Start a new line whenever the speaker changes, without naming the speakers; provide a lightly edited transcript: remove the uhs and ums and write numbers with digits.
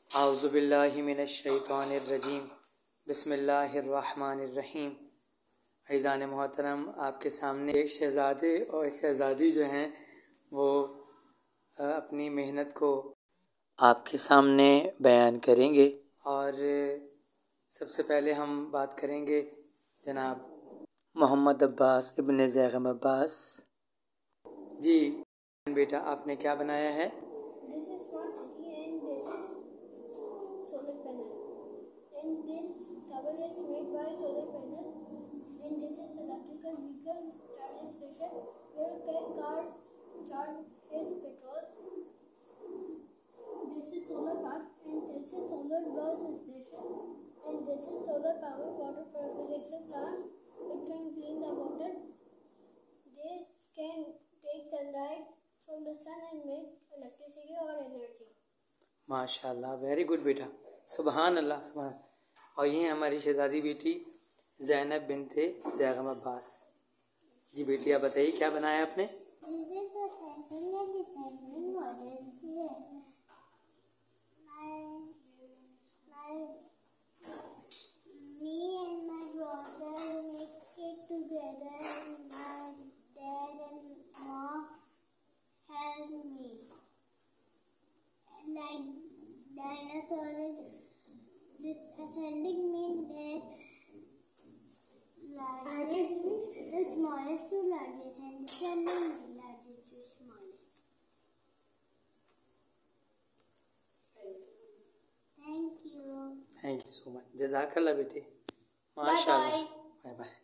आउज़ुबिल्लाहि मिनश्शैतानिर्रजीम बिस्मिल्लाहिर्रहमानिर्रहीम। फ़ैज़ान मोहतरम, आपके सामने एक शहज़ादे और एक शहज़ादी जो हैं वो अपनी मेहनत को आपके सामने बयान करेंगे। और सबसे पहले हम बात करेंगे जनाब मोहम्मद अब्बास इब्न ज़ैगम अब्बास जी। बेटा, आपने क्या बनाया है?
And this tower is made by solar panel, and this is electrical vehicle charging station where can car charge his petrol. This is solar park, and this is solar bus station, and this is solar power water purification plant. It can clean the water. This can take sunlight from the sun and make electricity or energy.
माशाल्लाह, very good बेटा, सुबहान अल्लाह, सुबहान। और ये है हमारी शहजादी बेटी ज़ैनब बिनते ज़ैगम अब्बास जी। बेटी, आप बताइए क्या बनाया आपने?
Dinosaur is this ascending mean that largest the smallest to largest and descending mean largest to smallest. Thank you
so much, जज़ाकल्लाह बेटे, माशाल्लाह।
Bye bye.
Bye bye.